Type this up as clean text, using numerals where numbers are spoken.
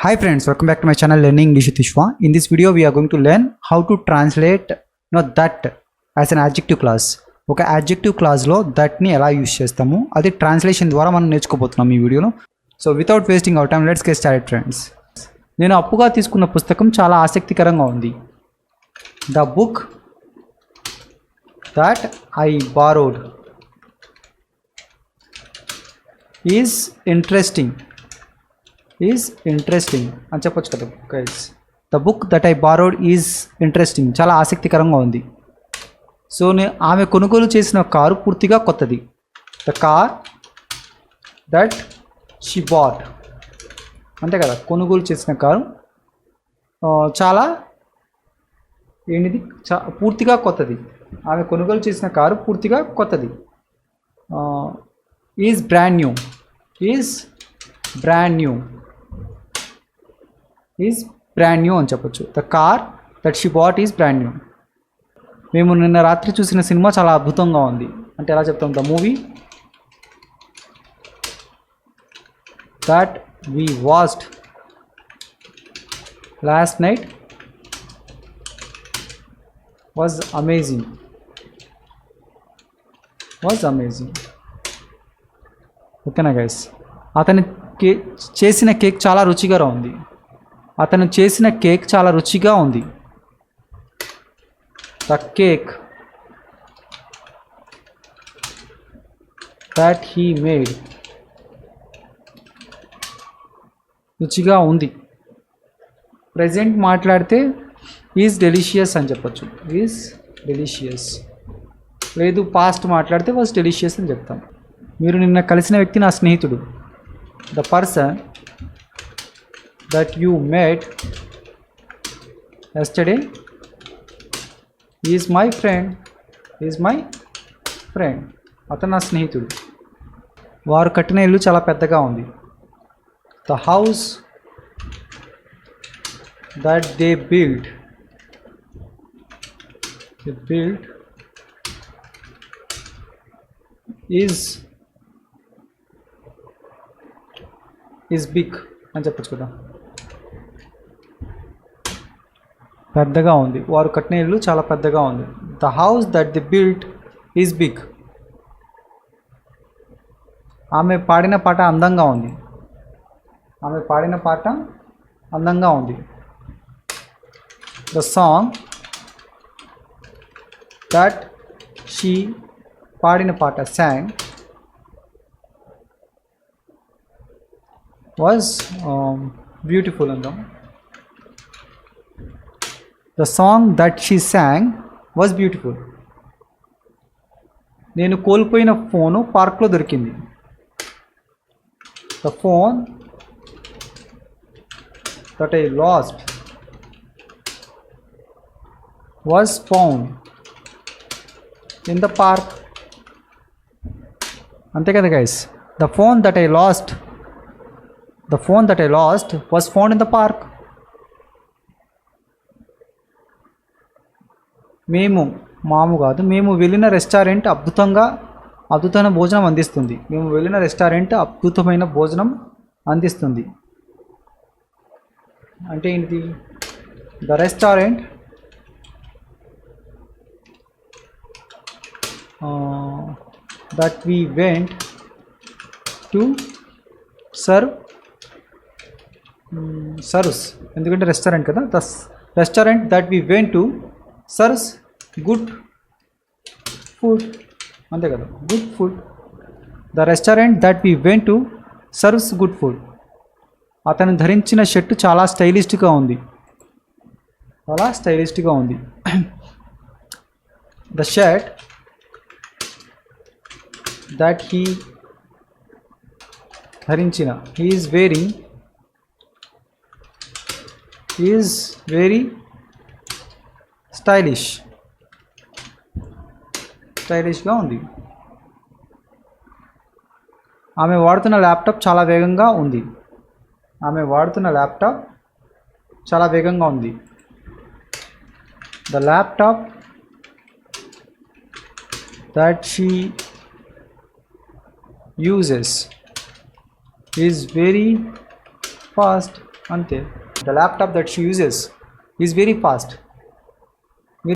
Hi friends, welcome back to my channel Learning English with Vishwa. In this video we are going to learn how to translate that as an adjective clause. ఒక adjective clause లో that ని ఎలా use చేస్తాము అది translation ద్వారా మనం నేర్చుకోబోతున్నాం ఈ వీడియోలో. So without wasting hour time let's get started friends. నేను అప్పుగా తీసుకున్న పుస్తకం చాలా ఆసక్తికరంగా ఉంది. The book that I borrowed is interesting అని చెప్పొచ్చు కదా guys. The book that I borrowed is interesting చాలా ఆసక్తికరంగా ఉంది. సో ఆమె కొనుగోలు చేసిన కారు పూర్తిగా కొత్తది. The car that she bought అంతే కదా, కొనుగోలు చేసిన కారు చాలా ఏంటిది పూర్తిగా కొత్తది. ఆమె కొనుగోలు చేసిన కారు పూర్తిగా కొత్తది. ఈజ్ బ్రాండ్ న్యూ అని చెప్పొచ్చు. The car that she bought is brand new. మేము నిన్న రాత్రి చూసిన సినిమా చాలా అద్భుతంగా ఉంది అంటే ఎలా చెప్తాం? The movie that we watched last night was amazing. ఓకేనా గైస్? అతను చేసిన కేక్ చాలా రుచిగా ఉంది. The cake that he made రుచిగా ఉంది. ప్రెజెంట్ మాట్లాడితే ఈజ్ డెలిషియస్ అని చెప్పచ్చు. Is delicious. లేదు పాస్ట్ మాట్లాడితే వాజ్ డెలిషియస్ అని చెప్తాం. మీరు నిన్న కలిసిన వ్యక్తి నా స్నేహితుడు. The person that you met yesterday is my friend. అతను నా స్నేహితుడు. వారు కట్టిన ఇల్లు చాలా పెద్దగా ఉంది. The house that they build is big అని చెప్పచ్చు కదా. పెద్దగా ఉంది. వారు కట్టిన ఇల్లు చాలా పెద్దగా ఉంది. The house that they built is big. ఆమె పాడిన పాట అందంగా ఉంది. ద సాంగ్ దట్ షీ పాడిన పాట sang was beautiful అందాం. The song that she sang was beautiful. నేను కోల్పోయిన ఫోను పార్క్లో దొరికింది. The phone that I lost was found in the park. అంతే కదా guys. The phone that I lost was found in the park. మేము వెళ్ళిన restaurant అద్భుతమైన భోజనం అందిస్తుంది. అంటే ఏంటి? The restaurant that we went to serves ఎందుకంటే రెస్టారెంట్ కదా. The restaurant that we went to serves good food. అంతే కదా, good food. The restaurant that we went to serves good food. అతను ధరించిన షర్టు చాలా స్టైలిష్గా ఉంది. ద షర్ట్ దట్ హీ ధరించిన ఈజ్ వెరీ స్టైలిష్గా ఉంది. ఆమె వాడుతున్న ల్యాప్టాప్ చాలా వేగంగా ఉంది. The laptop that she uses is very fast అంతే. The laptop that she uses is very fast.